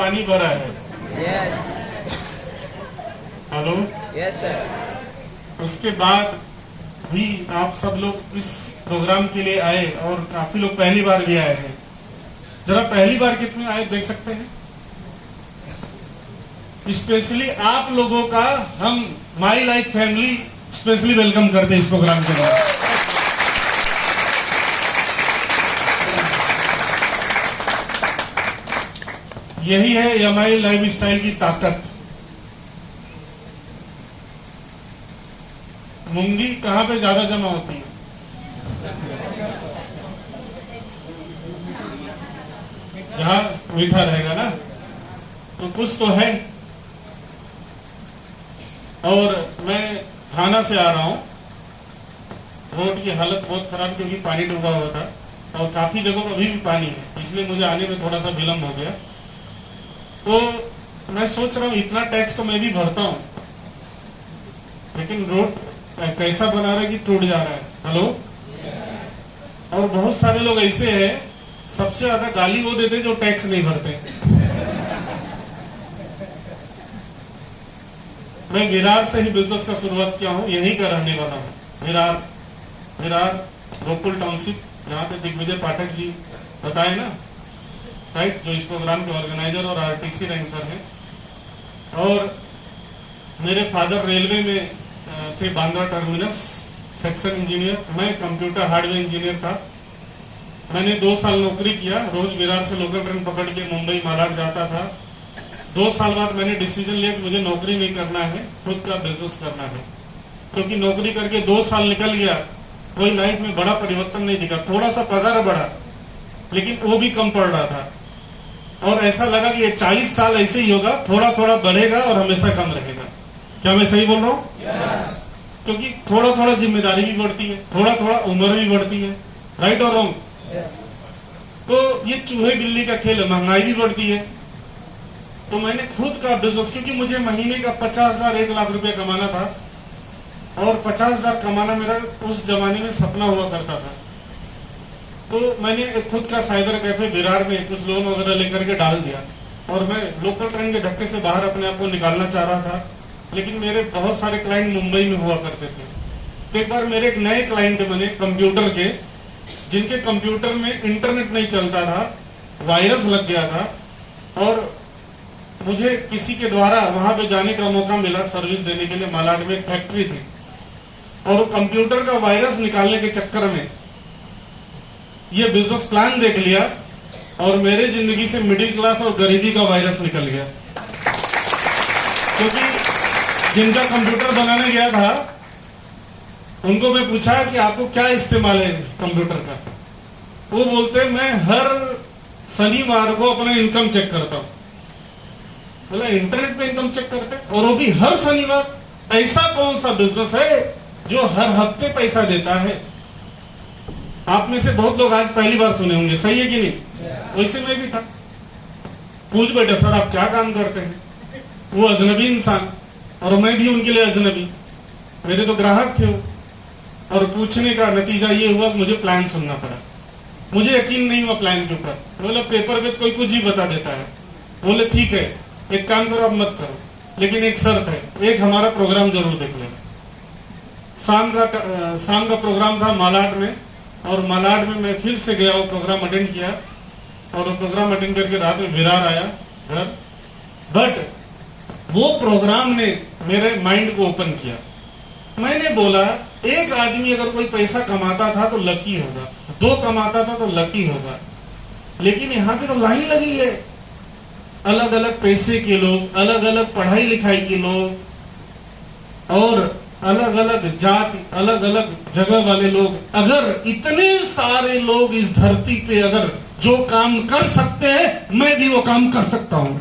पानी भरा है। Hello, yes sir. उसके बाद भी आप सब लोग इस प्रोग्राम के लिए आए और काफी लोग पहली बार भी आए हैं। जरा पहली बार कितने आए देख सकते हैं? स्पेशली आप लोगों का हम my life family specially welcome करते हैं इस प्रोग्राम के लिए। यही है एमआई लाइफ स्टाइल की ताकत। मूंगी कहां पे ज्यादा जमा होती है? जहां मीठा रहेगा ना, तो कुछ तो है। और मैं थाना से आ रहा हूं। रोड की हालत बहुत खराब क्योंकि पानी डूबा हुआ था और काफी जगहों पर अभी भी पानी है, इसलिए मुझे आने में थोड़ा सा विलंब हो गया। तो मैं सोच रहा हूं इतना टैक्स तो मैं भी भरता हूं, लेकिन रोड कैसा बना रहा है कि टूट जा रहा है। हेलो, और बहुत सारे लोग ऐसे हैं, सबसे ज्यादा गाली वो देते जो टैक्स नहीं भरते। मैं विरार से ही बिजनेस का शुरुआत किया हूं, यहीं का रहने वाला हूं। विरार गोकुल टाउनशिप, जहां पे दिग्विजय पाठक जी बताए ना, राइट, जो इस प्रोग्राम के ऑर्गेनाइजर और आरटीसी रैंकर हैं। और मेरे फादर रेलवे में थे, बांद्रा टर्मिनस सेक्शन इंजीनियर। मैं कंप्यूटर हार्डवेयर इंजीनियर था। मैंने 2 साल नौकरी किया, रोज विरार से लोकल ट्रेन पकड़ के मुंबई मालाड जाता था। 2 साल बाद मैंने डिसीजन लिया कि मुझे नौकरी नहीं करना है, खुद का बिजनेस करना है। क्योंकि नौकरी करके 2 साल निकल गया, कोई लाइफ में बड़ा परिवर्तन नहीं दिखा। थोड़ा सा पगार बढ़ा, लेकिन वो भी कम पड़ रहा था। और ऐसा लगा कि ये 40 साल ऐसे ही होगा, थोड़ा थोड़ा बढ़ेगा और हमेशा कम रहेगा। क्या मैं सही बोल रहा हूँ? क्योंकि थोड़ा थोड़ा जिम्मेदारी भी बढ़ती है, थोड़ा थोड़ा उम्र भी बढ़ती है, राइट और रॉन्ग? तो ये चूहे बिल्ली का खेल है, महंगाई भी बढ़ती है। तो मैंने खुद का बिजनेस, क्योंकि मुझे महीने का 50,000 1 लाख रुपया कमाना था, और 50,000 कमाना मेरा उस जमाने में सपना हुआ करता था। तो मैंने एक खुद का साइबर कैफे विरार में कुछ लोन वगैरह लेकर के डाल दिया, और मैं लोकल ट्रेन के धक्के से बाहर अपने आप को निकालना चाह रहा था। लेकिन मेरे बहुत सारे क्लाइंट मुंबई में हुआ करते थे। तो एक बार मेरे एक नए क्लाइंट बने कंप्यूटर के, जिनके कंप्यूटर में इंटरनेट नहीं चलता था, वायरस लग गया था। और मुझे किसी के द्वारा वहां पे जाने का मौका मिला सर्विस देने के लिए। मालाड में एक फैक्ट्री थी, और कंप्यूटर का वायरस निकालने के चक्कर में ये बिजनेस प्लान देख लिया, और मेरे जिंदगी से मिडिल क्लास और गरीबी का वायरस निकल गया। क्योंकि जिनका कंप्यूटर बनाने गया था, उनको मैं पूछा कि आपको क्या इस्तेमाल है कंप्यूटर का। वो बोलते मैं हर शनिवार को अपना इनकम चेक करता हूं। बोला इंटरनेट पे इनकम चेक करते, और वो भी हर शनिवार? ऐसा कौन सा बिजनेस है जो हर हफ्ते पैसा देता है? आप में से बहुत लोग आज पहली बार सुने होंगे, सही है कि नहीं? वैसे मैं भी था। पूछ बैठे सर आप क्या काम करते हैं? वो अजनबी इंसान, और मैं भी उनके लिए अजनबी, मेरे तो ग्राहक थे वो। और पूछने का नतीजा ये हुआ कि मुझे प्लान सुनना पड़ा। मुझे यकीन नहीं हुआ प्लान के ऊपर। बोले पेपर पे कोई कुछ ही बता देता है। बोले ठीक है, एक काम करो, अब मत करो, लेकिन एक शर्त है, एक हमारा प्रोग्राम जरूर देख लेना। शाम का प्रोग्राम था मालाड में, और मालाड में मैं फिर से गया, वो प्रोग्राम अटेंड किया, और वो प्रोग्राम अटेंड करके रात में विरार आया घर। बट वो प्रोग्राम ने मेरे माइंड को ओपन किया। मैंने बोला एक आदमी अगर कोई पैसा कमाता था तो लकी होगा, 2 कमाता था तो लकी होगा, लेकिन यहाँ पे तो लाइन लगी है। अलग अलग पैसे के लोग, अलग अलग पढ़ाई लिखाई के लोग, और अलग अलग जाति, अलग अलग जगह वाले लोग। अगर इतने सारे लोग इस धरती पे अगर जो काम कर सकते हैं, मैं भी वो काम कर सकता हूं,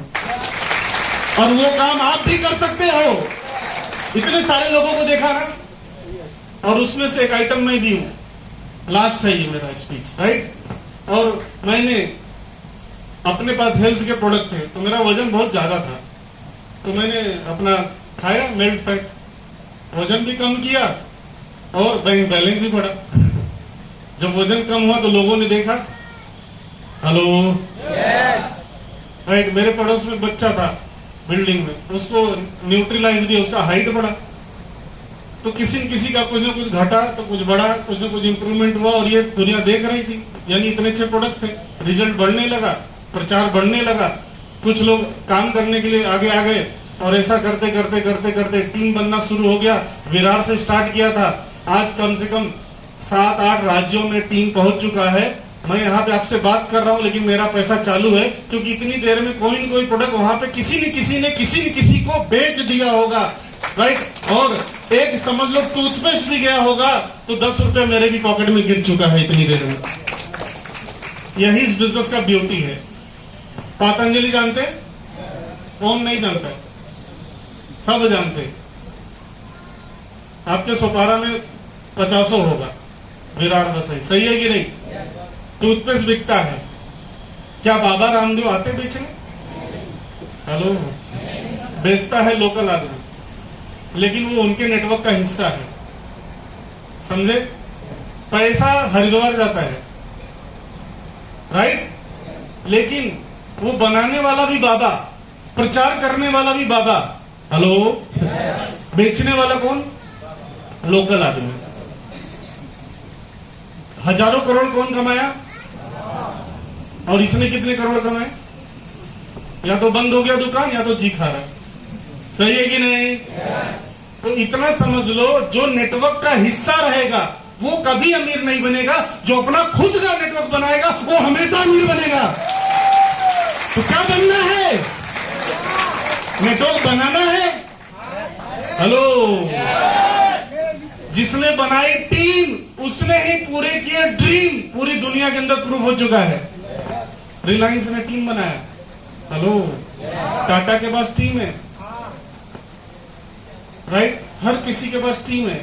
और वो काम आप भी कर सकते हो। इतने सारे लोगों को देखा ना, और उसमें से एक आइटम मैं भी हूं। लास्ट है ये मेरा स्पीच, राइट? और मैंने अपने पास हेल्थ के प्रोडक्ट थे, तो मेरा वजन बहुत ज्यादा था, तो मैंने अपना खाया मेल्ट फैट, वजन भी कम किया और बैंक बैलेंस भी बढ़ा। जब वजन कम हुआ तो लोगों ने देखा, हेलो, राइट। मेरे पड़ोस में बच्चा था बिल्डिंग में, उसको न्यूट्रीलाइज दिया, उसका हाइट बढ़ा। तो किसी न किसी का कुछ ना कुछ घटा तो कुछ बढ़ा, कुछ ना कुछ इंप्रूवमेंट हुआ, और ये दुनिया देख रही थी। यानी इतने अच्छे प्रोडक्ट थे, रिजल्ट बढ़ने लगा, प्रचार बढ़ने लगा, कुछ लोग काम करने के लिए आगे आ गए, और ऐसा करते करते करते करते टीम बनना शुरू हो गया। विरार से स्टार्ट किया था, आज कम से कम 7-8 राज्यों में टीम पहुंच चुका है। मैं यहाँ पे आपसे बात कर रहा हूँ, लेकिन मेरा पैसा चालू है, क्योंकि इतनी देर में कोई न कोई प्रोडक्ट वहां पे किसी न किसी को बेच दिया होगा, राइट। और एक समझ लो टूथपेस्ट भी गया होगा तो 10 रुपए मेरे भी पॉकेट में गिर चुका है इतनी देर में। यही इस बिजनेस का ब्यूटी है। पतंजलि जानते? कौन नहीं जानता? सब जानते। आपके सोपारा में 50 होगा, विरार में सही है कि नहीं? टूथपेस्ट बिकता है। क्या बाबा रामदेव आते बेचने? हेलो, बेचता है लोकल आदमी, लेकिन वो उनके नेटवर्क का हिस्सा है, समझे? पैसा हरिद्वार जाता है, राइट, लेकिन वो बनाने वाला भी बाबा, प्रचार करने वाला भी बाबा, हेलो, बेचने वाला कौन? लोकल आदमी। हजारों करोड़ कौन कमाया? और इसने कितने करोड़ कमाए? या तो बंद हो गया दुकान, या तो जी खा रहा है। सही है कि नहीं? तो इतना समझ लो, जो नेटवर्क का हिस्सा रहेगा वो कभी अमीर नहीं बनेगा, जो अपना खुद का नेटवर्क बनाएगा वो हमेशा अमीर बनेगा। तो क्या बनना है? नेटवर्क बनाना है। हेलो, जिसने बनाई टीम उसने ही पूरे किए ड्रीम, पूरी दुनिया के अंदर प्रूव हो चुका है। रिलायंस ने टीम बनाया, हेलो, टाटा के पास टीम है, राइट, हर किसी के पास टीम है।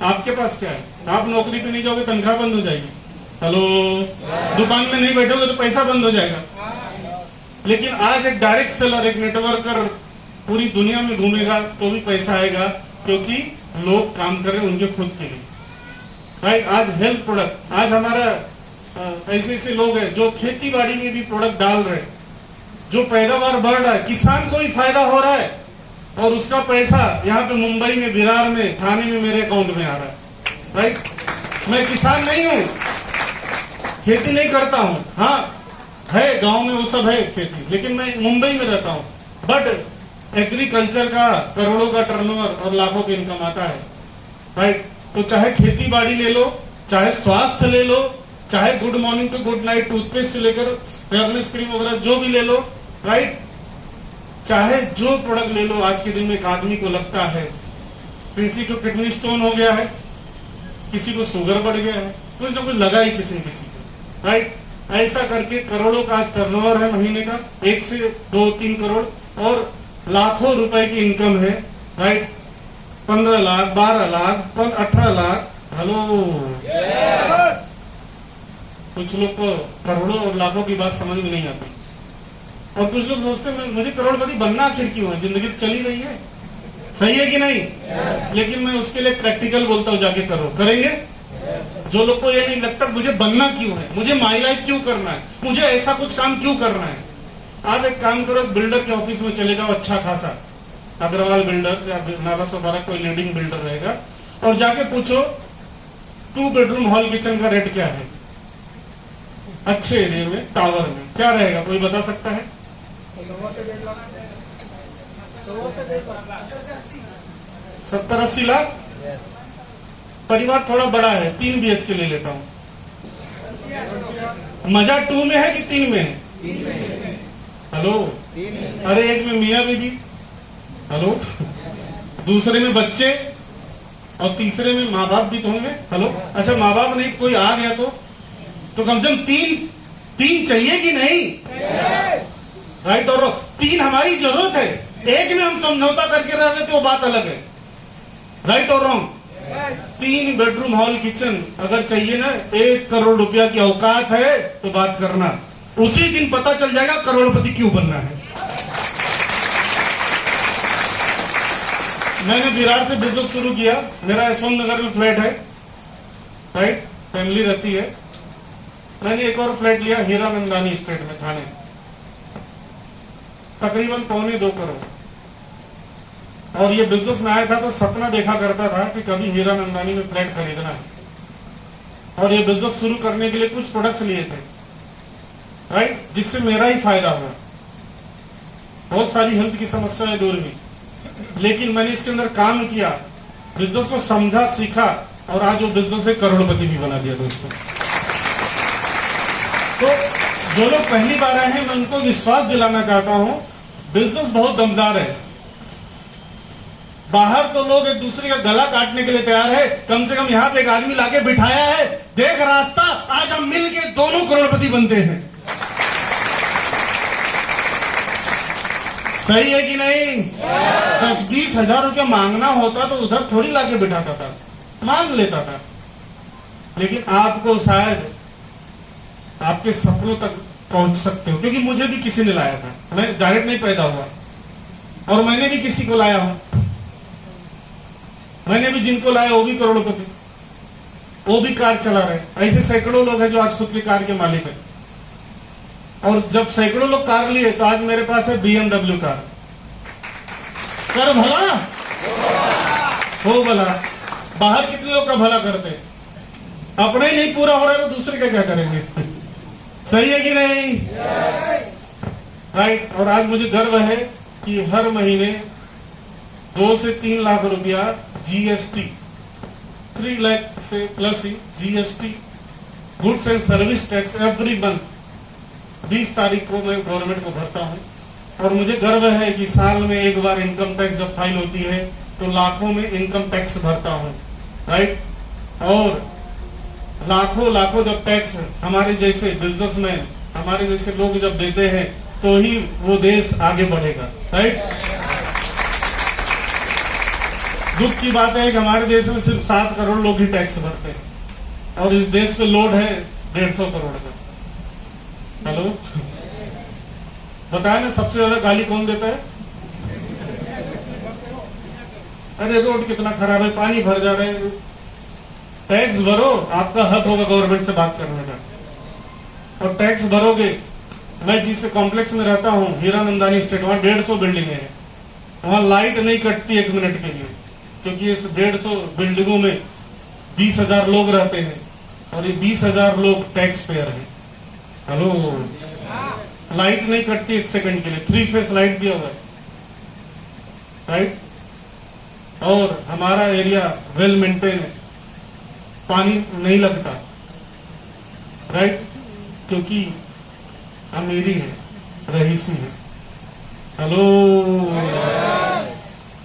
आपके पास क्या है? आप नौकरी पे नहीं जाओगे, तनख्वाह बंद हो जाएगी। हेलो, दुकान में नहीं बैठोगे तो पैसा बंद हो जाएगा। लेकिन आज एक डायरेक्ट सेलर, एक नेटवर्कर पूरी दुनिया में घूमेगा तो भी पैसा आएगा, क्योंकि लोग काम कर रहे हैं उनके खुद के लिए, राइट। आज हेल्थ प्रोडक्ट, आज हमारा ऐसे ऐसे लोग हैं जो खेती बाड़ी में भी प्रोडक्ट डाल रहे हैं, जो पैदावार बढ़ रहा है, किसान को भी फायदा हो रहा है, और उसका पैसा यहाँ पे मुंबई में, विरार में, थाने में मेरे अकाउंट में आ रहा है, राइट। मैं किसान नहीं हूँ, खेती नहीं करता हूँ, हाँ है गांव में वो सब है खेती, लेकिन मैं मुंबई में रहता हूँ। बट एग्रीकल्चर का करोड़ों का टर्नओवर और लाखों की इनकम आता है, राइट। तो चाहे खेती बाड़ी ले लो, चाहे स्वास्थ्य ले लो, चाहे good morning to good night toothpaste से लेकर फेयरनेस क्रीम वगैरह जो भी ले लो, राइट, चाहे जो प्रोडक्ट ले लो। आज के दिन में एक आदमी को लगता है किसी को किडनी स्टोन हो गया है, किसी को शुगर बढ़ गया है, कुछ ना कुछ लगा ही किसी को, राइट। ऐसा करके करोड़ों का टर्नओवर है महीने का, 1 से 2-3 करोड़, और लाखों रुपए की इनकम है, राइट। 15 लाख, 12 लाख, 18 लाख। हेलो, कुछ लोग को करोड़ों और लाखों की बात समझ में नहीं आती, और कुछ लोग सोचते हैं मुझे करोड़पति बनना आखिर क्यों है, जिंदगी तो चली रही है। सही है कि नहीं? लेकिन मैं उसके लिए प्रैक्टिकल बोलता हूं, जाके करो। करेंगे? जो लोग को ये नहीं लगता मुझे बनना क्यों है, मुझे माई लाइफ क्यों करना है, मुझे ऐसा कुछ काम क्यों करना है, आप एक काम करो, बिल्डर के ऑफिस में चले जाओ, अच्छा खासा अग्रवाल बिल्डर या नाला सोपारा कोई लीडिंग बिल्डर रहेगा, और जाके पूछो 2 बेडरूम हॉल किचन का रेट क्या है अच्छे एरिया में, टावर में, क्या रहेगा? कोई बता सकता है? 70-80 लाख। परिवार थोड़ा बड़ा है, 3 BHK ले लेता हूँ। मजा 2 में है कि 3 में है? 3 में। हेलो, अरे एक में मियाँ बीबी, हेलो, दूसरे में बच्चे, और तीसरे में माँ बाप भी तो होंगे। हेलो, अच्छा माँ बाप नहीं, कोई आ गया तो कम से कम 3 चाहिए कि नहीं? राइट और 3 हमारी जरूरत है, एक में हम समझौता करके रह रहे थे वो बात अलग है। राइट और रॉन्ग? 3 बेडरूम हॉल किचन अगर चाहिए ना, 1 करोड़ रुपया की औकात है तो बात करना, उसी दिन पता चल जाएगा करोड़पति क्यों बनना है। मैंने विरार से बिजनेस शुरू किया, मेरा यशवंत नगर में फ्लैट है, राइट, फैमिली रहती है। मैंने एक और फ्लैट लिया हीरा नंदानी स्ट्रीट में, थाने। तकरीबन 1.25 करोड़। और ये बिजनेस में आया था तो सपना देखा करता था कि कभी हीरानंदानी में फ्लैट खरीदना है, और ये बिजनेस शुरू करने के लिए कुछ प्रोडक्ट्स लिए थे, राइट, जिससे मेरा ही फायदा हुआ। बहुत सारी हेल्थ की समस्याएं दूर हुई, लेकिन मैंने इसके अंदर काम किया, बिजनेस को समझा, सीखा, और आज वो बिजनेस से करोड़पति भी बना दिया दोस्तों। तो जो लोग पहली बार आए हैं, मैं उनको विश्वास दिलाना चाहता हूं, बिजनेस बहुत दमदार है। बाहर तो लोग एक दूसरे का गला काटने के लिए तैयार है, कम से कम यहां पे एक आदमी लाके बिठाया है, देख रास्ता, आज हम मिल के दोनों करोड़पति बनते हैं। सही है कि नहीं? 10-20 हजार रुपया मांगना होता तो उधर थोड़ी लाके बिठाता था, मांग लेता था। लेकिन आपको शायद आपके सपनों तक पहुंच सकते हो, क्योंकि मुझे भी किसी ने लाया था, मैं डायरेक्ट नहीं पैदा हुआ, और मैंने भी किसी को लाया हूं। मैंने भी जिनको लाया वो भी करोड़पति, वो भी कार चला रहे। ऐसे सैकड़ों लोग हैं जो आज खुद की कार के मालिक हैं। और जब सैकड़ों लोग कार लिए तो आज मेरे पास है BMW कार। कर भला हो भला। बाहर कितने लोग का भला करते हैं, अपने ही नहीं पूरा हो रहा है तो दूसरे का क्या करेंगे? सही है कि नहीं? राइट। और आज मुझे गर्व है कि हर महीने 2 से 3 लाख रुपया GST, 3 लाख से plus he GST, goods and service tax every month 20 तारीख को मैं गवर्नमेंट को भरता हूं। और मुझे गर्व है कि साल में एक बार इनकम टैक्स जब फाइल होती है तो लाखों में इनकम टैक्स भरता हूं, राइट। और लाखों जब टैक्स हमारे जैसे बिजनेसमैन, हमारे जैसे लोग जब देते हैं तो ही वो देश आगे बढ़ेगा, राइट। दुख की बात है कि हमारे देश में सिर्फ 7 करोड़ लोग ही टैक्स भरते हैं, और इस देश पे लोड है 150 करोड़ का। हेलो, बताया ना सबसे ज्यादा गाली कौन देता है? अरे रोड कितना खराब है, पानी भर जा रहे हैं। टैक्स भरो, आपका हक होगा गवर्नमेंट से बात करने का, और टैक्स भरोगे। मैं जिस कॉम्प्लेक्स में रहता हूँ, हीरानंदानी स्टेट, वहां 150 बिल्डिंगें हैं, वहां लाइट नहीं कटती 1 मिनट के लिए, क्योंकि इस 150 बिल्डिंगों में 20,000 लोग रहते हैं, और ये 20,000 लोग टैक्स पेयर हैं। हेलो, लाइट नहीं कटती 1 सेकंड के लिए, 3 फेस लाइट दिया हुआ है, राइट। और हमारा एरिया वेल मेंटेन है, पानी नहीं लगता, राइट, क्योंकि अमीरी है, रहीसी है। हेलो,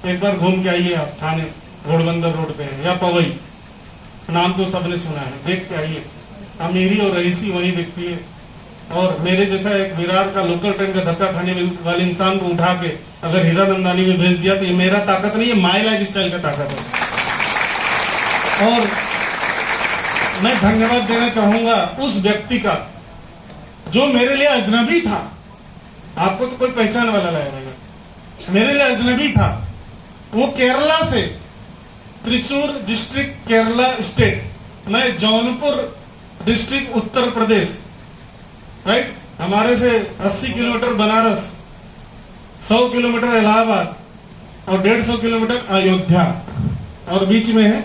एक बार घूम के आइए आप, थाने घोड़बंदर रोड पे है, या पवई, नाम तो सबने सुना है, देख के आइए। अमीरी और रईसी वही दिखती है। और मेरे जैसा एक विरार का लोकल ट्रेन का धक्का खाने वाले इंसान को उठा के अगर हीरानंदानी में भेज दिया तो ये मेरा ताकत नहीं, ये माई लाइफ स्टाइल का ताकत है। और मैं धन्यवाद देना चाहूंगा उस व्यक्ति का जो मेरे लिए अजनबी था। आपको तो कोई पहचान वाला लाएगा, मेरे लिए अजनबी था। वो केरला से, त्रिचूर डिस्ट्रिक्ट केरला स्टेट, मैं जौनपुर डिस्ट्रिक्ट उत्तर प्रदेश, राइट। हमारे से 80 किलोमीटर बनारस, 100 किलोमीटर इलाहाबाद और 150 किलोमीटर अयोध्या, और बीच में है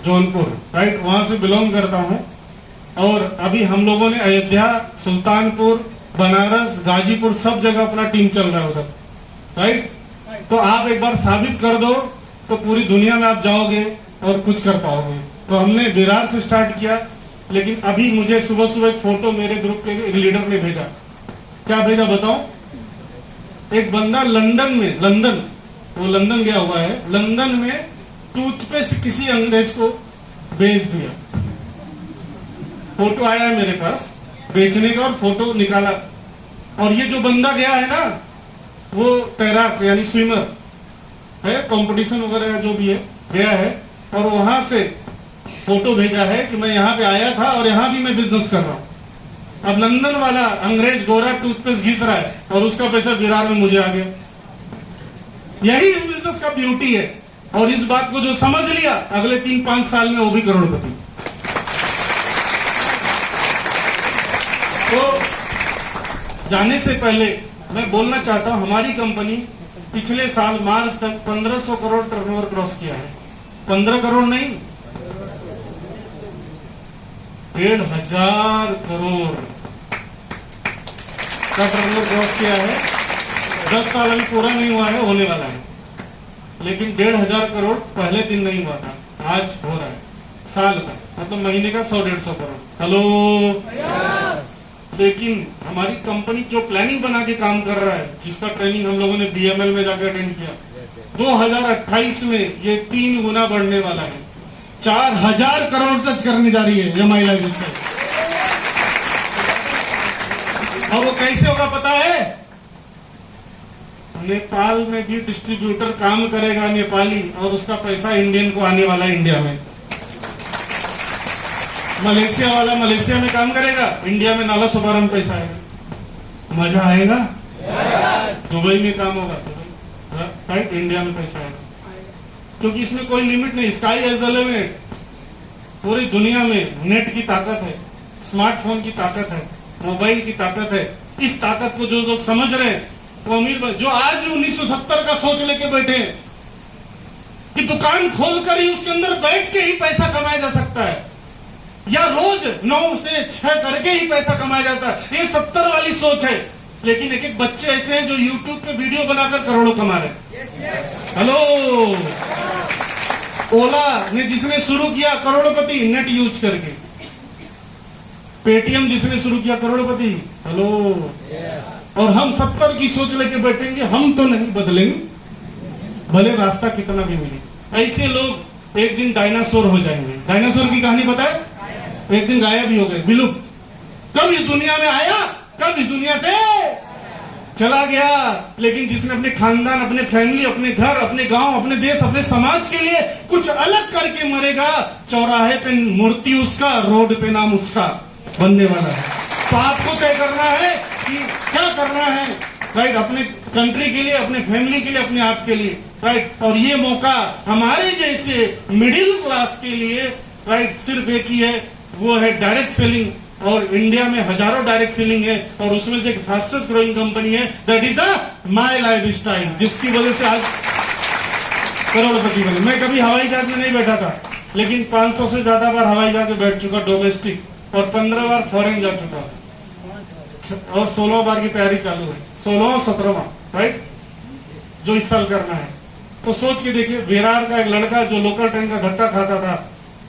जौनपुर, राइट। वहां से बिलोंग करता हूं। और अभी हम लोगों ने अयोध्या, सुल्तानपुर, बनारस, गाजीपुर सब जगह अपना टीम चल रहा है उधर, राइट। तो आप एक बार साबित कर दो तो पूरी दुनिया में आप जाओगे और कुछ कर पाओगे। तो हमने विरार से स्टार्ट किया, लेकिन अभी मुझे सुबह सुबह एक फोटो मेरे ग्रुप के एक लीडर ने भेजा। क्या भेजा बताओ? एक बंदा लंदन में, वो लंदन गया हुआ है, लंदन में टूथपेस्ट किसी अंग्रेज को बेच दिया। फोटो आया है मेरे पास बेचने का, और फोटो निकाला। और ये जो बंदा गया है ना, वो तैराक यानी स्विमर है, कंपटीशन वगैरह जो भी है गया है, और वहां से फोटो भेजा है कि मैं यहाँ पे आया था और यहाँ भी मैं बिजनेस कर रहा हूं। अब लंदन वाला अंग्रेज गोरा टूथपेस्ट घिस रहा है और उसका पैसा विरार में मुझे आ गया। यही इस बिजनेस का ब्यूटी है। और इस बात को जो समझ लिया, अगले 3-5 साल में वो भी करोड़पति। तो जाने से पहले मैं बोलना चाहता हूं, हमारी कंपनी पिछले साल मार्च तक 1500 करोड़ टर्नओवर क्रॉस किया है। 15 करोड़ नहीं, 1500 करोड़ का टर्नओवर क्रॉस किया है। 10 साल अभी पूरा नहीं हुआ है, होने वाला है, लेकिन 1500 करोड़ पहले दिन नहीं हुआ था, आज हो रहा है साल का, मतलब महीने का 100-150 करोड़। हेलो। लेकिन हमारी कंपनी जो प्लानिंग बना के काम कर रहा है, जिसका ट्रेनिंग हम लोगों ने BML में जाकर अटेंड किया, 2028 में ये 3 गुना बढ़ने वाला है, 4000 करोड़ टच करने जा रही है एमआई लाइफ। और वो कैसे होगा पता है? नेपाल में भी डिस्ट्रीब्यूटर काम करेगा नेपाली, और उसका पैसा इंडियन को आने वाला है इंडिया में। मलेशिया वाला मलेशिया में काम करेगा, इंडिया में नाला सुबारा में पैसा आएगा। मजा आएगा। दुबई में काम होगा, राइट, इंडिया में पैसा आएगा, क्योंकि इसमें कोई लिमिट नहीं। Sky is the limit. पूरी दुनिया में नेट की ताकत है, स्मार्टफोन की ताकत है, मोबाइल की ताकत है। इस ताकत को जो लोग समझ रहे हैं वो अमीर, जो आज भी 1970 का सोच लेके बैठे हैं कि दुकान खोलकर ही उसके अंदर बैठ के ही पैसा कमाया जा सकता है, या रोज 9 से 6 करके ही पैसा कमाया जाता है, ये 70 वाली सोच है। लेकिन एक एक बच्चे ऐसे हैं जो YouTube पे वीडियो बनाकर करोड़ों कमा रहे हैं। हेलो। ओला ने जिसने शुरू किया करोड़पति नेट यूज करके, पेटीएम जिसने शुरू किया करोड़पति। हेलो। और हम 70 की सोच लेके बैठेंगे, हम तो नहीं बदलेंगे, भले रास्ता कितना भी मिले। ऐसे लोग एक दिन डायनासोर हो जाएंगे। डायनासोर की कहानी पता है? एक दिन गायब ही हो गए, विलुप्त। कब इस दुनिया में आया, कब इस दुनिया से चला गया। लेकिन जिसने अपने खानदान, अपने फैमिली, अपने घर, अपने गांव, अपने देश, अपने समाज के लिए कुछ अलग करके मरेगा, चौराहे पे मूर्ति उसका, रोड पे नाम उसका बनने वाला है। तो आपको तय करना है कि क्या करना है, राइट, अपने कंट्री के लिए, अपने फैमिली के लिए, अपने आप के लिए, राइट। और ये मौका हमारे जैसे मिडिल क्लास के लिए, राइट, सिर्फ एक ही है, वो है डायरेक्ट सेलिंग। और इंडिया में हजारों डायरेक्ट सेलिंग है, और उसमें से एक फास्टेस्ट ग्रोइंग कंपनी है, that is the my life style, जिसकी वजह से आज करोड़पति बने। मैं कभी हवाई जहाज में नहीं बैठा था, लेकिन 500 से ज्यादा बार हवाई जहाज में बैठ चुका डोमेस्टिक, और 15 बार फॉरेन जा चुका, और 16 बार की तैयारी चालू है, 16वां 17वां, राइट, जो इस साल करना है। तो सोच के देखिए, विरार का एक लड़का जो लोकल ट्रेन का धक्का खाता था,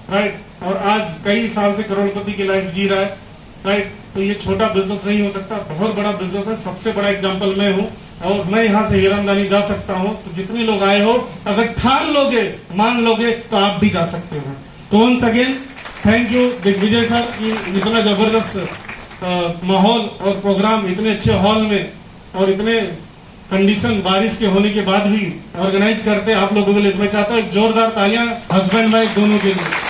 राइट, और आज कई साल से करोड़पति की लाइफ जी रहा है, राइट। तो ये छोटा बिजनेस नहीं हो सकता, बहुत बड़ा बिजनेस है। सबसे बड़ा एग्जांपल मैं हूं, और मैं यहां से हीरामदानी जा सकता हूं। तो जितने लोग आए हो, अगर ठान लोगे, मान लोगे, तो आप भी जा सकते हो। तो once again thank you Digvijay sir कि इतना जबरदस्त माहौल और प्रोग्राम इतने अच्छे हॉल में और इतने कंडीशन बारिश के होने के बाद भी ऑर्गेनाइज करते आप लोगों के लिए। मैं चाहता हूं एक जोरदार तालियां हस्बैंड वाइफ दोनों के लिए।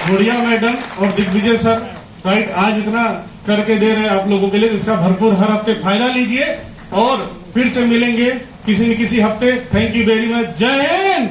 गुड़िया मैडम और दिग्विजय सर, राइट, आज इतना करके दे रहे हैं आप लोगों के लिए, इसका भरपूर हर हफ्ते फायदा लीजिए, और फिर से मिलेंगे किसी न किसी हफ्ते। Thank you very much. जय हिंद।